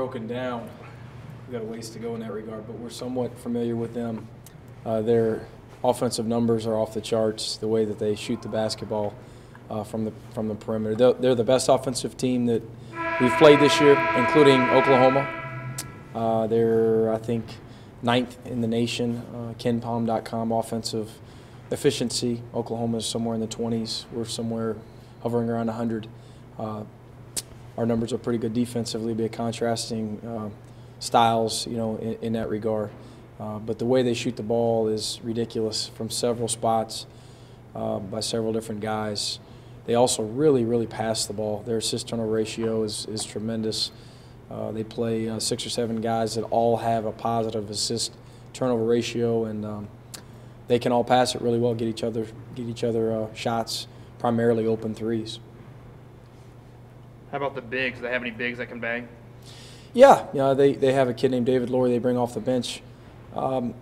broken down. We've got a ways to go in that regard, but we're somewhat familiar with them. Their offensive numbers are off the charts, the way that they shoot the basketball from the perimeter. They're the best offensive team that we've played this year, including Oklahoma. They're, I think, 9th in the nation, KenPom.com offensive efficiency. Oklahoma is somewhere in the 20s. We're somewhere hovering around 100. Our numbers are pretty good defensively, be contrasting styles, in that regard. But the way they shoot the ball is ridiculous from several spots by several different guys. They also really pass the ball. Their assist-turnover ratio is tremendous. They play 6 or 7 guys that all have a positive assist-turnover ratio, and they can all pass it really well, get each other shots, primarily open threes. How about the bigs? Do they have any bigs that can bang? Yeah, they have a kid named David Laurie they bring off the bench,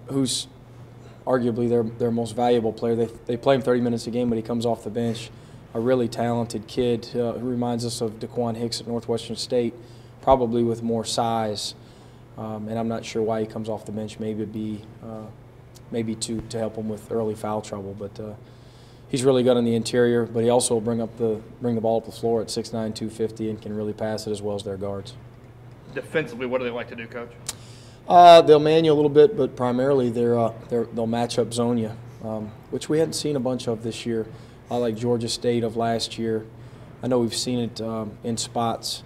who's arguably their most valuable player. They play him 30 minutes a game, but he comes off the bench. A really talented kid who reminds us of Daquan Hicks at Northwestern State, probably with more size. And I'm not sure why he comes off the bench. Maybe to help him with early foul trouble, but he's really good on the interior. But he also will bring the ball up the floor at 6'9", 250, and can really pass it as well as their guards. Defensively, what do they like to do, Coach? They'll man you a little bit, but primarily they'll match up zone you, which we hadn't seen a bunch of this year. Like Georgia State of last year. I know we've seen it in spots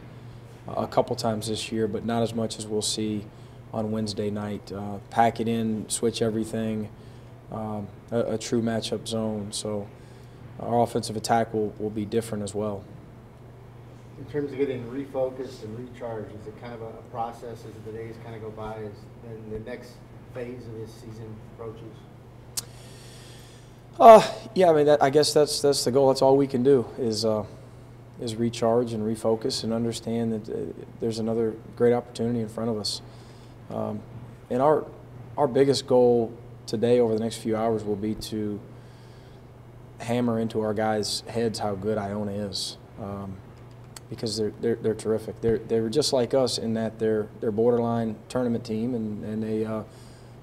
a couple times this year, but not as much as we'll see on Wednesday night. Pack it in, switch everything, a true matchup zone. So our offensive attack will be different as well. In terms of getting refocused and recharged, is it kind of a process as the days kind of go by, as then the next phase of this season approaches? Yeah, I mean, I guess that's the goal. That's all we can do is recharge and refocus and understand that there's another great opportunity in front of us. And our biggest goal today over the next few hours will be to hammer into our guys' heads how good Iona is, because they're terrific. They're just like us in that they're borderline tournament team, and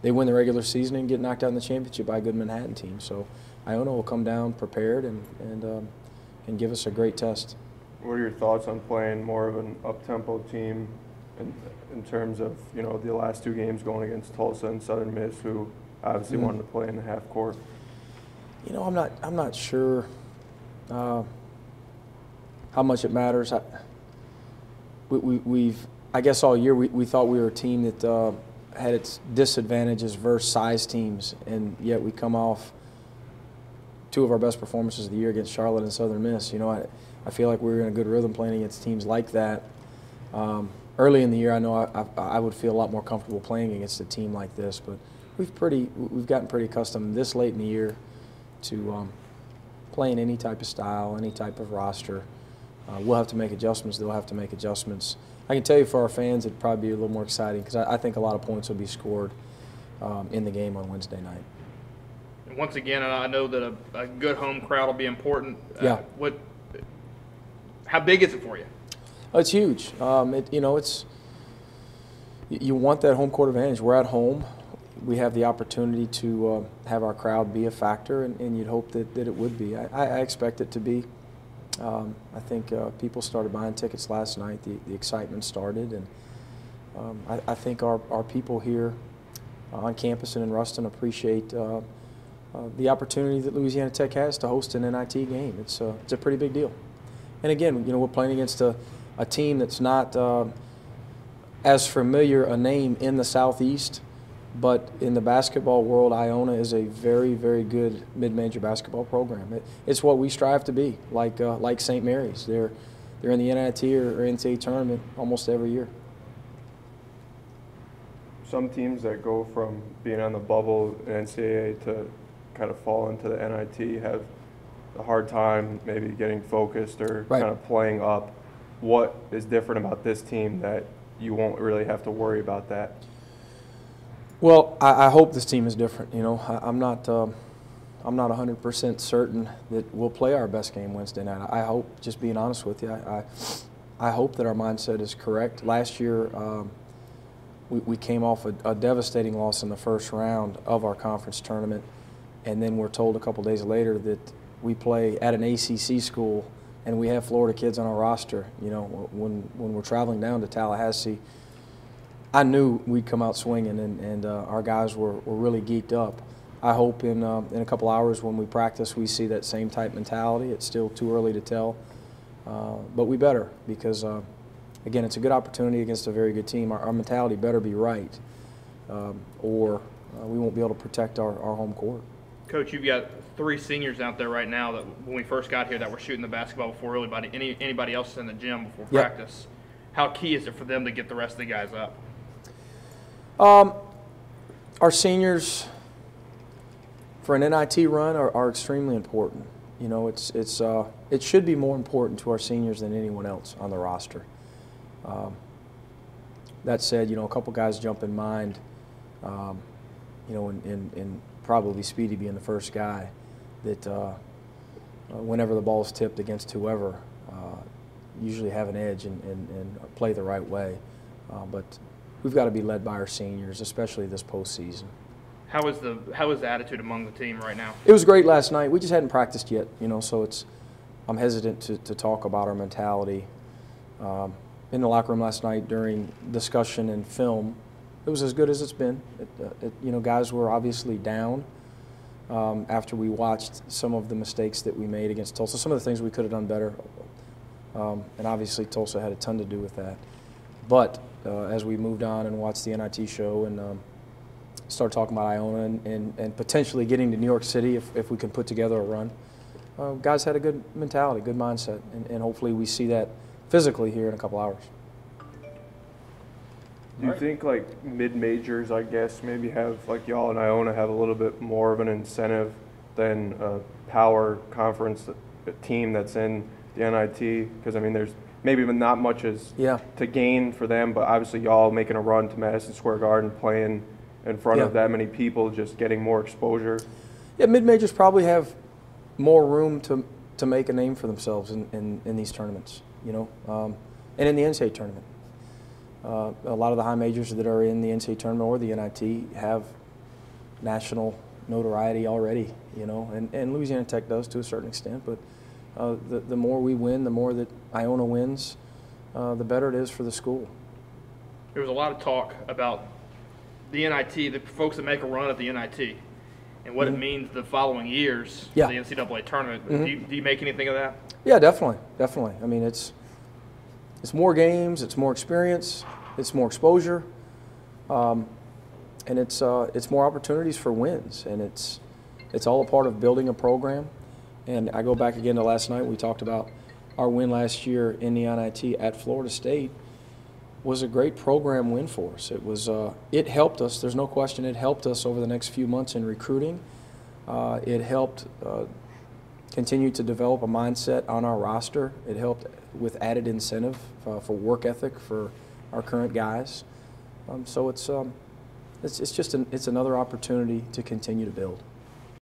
they win the regular season and get knocked out in the championship by a good Manhattan team. So Iona will come down prepared and give us a great test. What are your thoughts on playing more of an up-tempo team in terms of, the last 2 games going against Tulsa and Southern Miss, who obviously wanted to play in the half court? I'm not sure how much it matters. I guess all year we thought we were a team that had its disadvantages versus size teams, and yet we come off 2 of our best performances of the year against Charlotte and Southern Miss. I feel like we were in a good rhythm playing against teams like that. Early in the year, I know I would feel a lot more comfortable playing against a team like this, but we've gotten pretty accustomed this late in the year to playing any type of style, any type of roster. We'll have to make adjustments. They'll have to make adjustments. I can tell you for our fans, it'd probably be a little more exciting because I think a lot of points will be scored in the game on Wednesday night. And once again, I know that a good home crowd will be important. Yeah. How big is it for you? It's huge. You want that home court advantage. We're at home. We have the opportunity to have our crowd be a factor, and you'd hope that it would be. I expect it to be. I think people started buying tickets last night. The excitement started, and I think our people here on campus and in Ruston appreciate the opportunity that Louisiana Tech has to host an NIT game. It's a pretty big deal. And again, we're playing against a team that's not as familiar a name in the Southeast, but in the basketball world, Iona is a very, very good mid-major basketball program. It's what we strive to be, like St. Mary's. They're in the NIT or NCAA tournament almost every year. Some teams that go from being on the bubble in NCAA to kind of fall into the NIT have a hard time maybe getting focused or Right. kind of playing up. What is different about this team that you won't really have to worry about that? Well, I hope this team is different. I'm not 100% certain that we'll play our best game Wednesday night. I hope, just being honest with you, I hope that our mindset is correct. Last year, we came off a devastating loss in the first round of our conference tournament, and then we're told a couple days later that we play at an ACC school and we have Florida kids on our roster. You know, when we're traveling down to Tallahassee, I knew we'd come out swinging, and our guys were really geeked up. I hope in a couple hours when we practice we see that same type mentality. It's still too early to tell, but we better, because again, it's a good opportunity against a very good team. Our mentality better be right, or we won't be able to protect our home court. Coach, you've got 3 seniors out there right now that when we first got here that were shooting the basketball before anybody else in the gym before practice. How key is it for them to get the rest of the guys up? Our seniors for an NIT run are extremely important. You know, it should be more important to our seniors than anyone else on the roster. That said, you know, a couple guys jump in mind, you know, in probably Speedy being the first guy that whenever the ball's tipped against whoever, usually have an edge and play the right way. But we've got to be led by our seniors, especially this postseason. How is the attitude among the team right now? It was great last night. We just hadn't practiced yet, you know, so I'm hesitant to talk about our mentality. In the locker room last night during discussion and film, it was as good as it's been. You know, guys were obviously down after we watched some of the mistakes that we made against Tulsa, some of the things we could have done better, and obviously Tulsa had a ton to do with that. But as we moved on and watched the NIT show and started talking about Iona and potentially getting to New York City if we can put together a run, guys had a good mentality, good mindset, and hopefully we see that physically here in a couple hours. Do you think, like, mid-majors, I guess, maybe have, like y'all and Iona have a little bit more of an incentive than a power conference team that's in the NIT? Because, I mean, there's maybe not much to gain for them, but obviously y'all making a run to Madison Square Garden, playing in front of that many people, just getting more exposure. Yeah, mid-majors probably have more room to make a name for themselves in these tournaments, you know, and in the NCAA tournament. A lot of the high majors that are in the NCAA tournament or the NIT have national notoriety already, you know, and Louisiana Tech does to a certain extent, but the more we win, the more that Iona wins, the better it is for the school. There was a lot of talk about the NIT, the folks that make a run at the NIT, and what it means the following years for the NCAA tournament. Do you make anything of that? Yeah, definitely. I mean, it's more games, it's more experience, it's more exposure, and it's more opportunities for wins, and it's all a part of building a program. And I go back again to last night. We talked about our win last year in the NIT at Florida State was a great program win for us. It helped us. There's no question. It helped us over the next few months in recruiting. It helped continue to develop a mindset on our roster. It helped with added incentive for work ethic for our current guys. So it's just it's another opportunity to continue to build.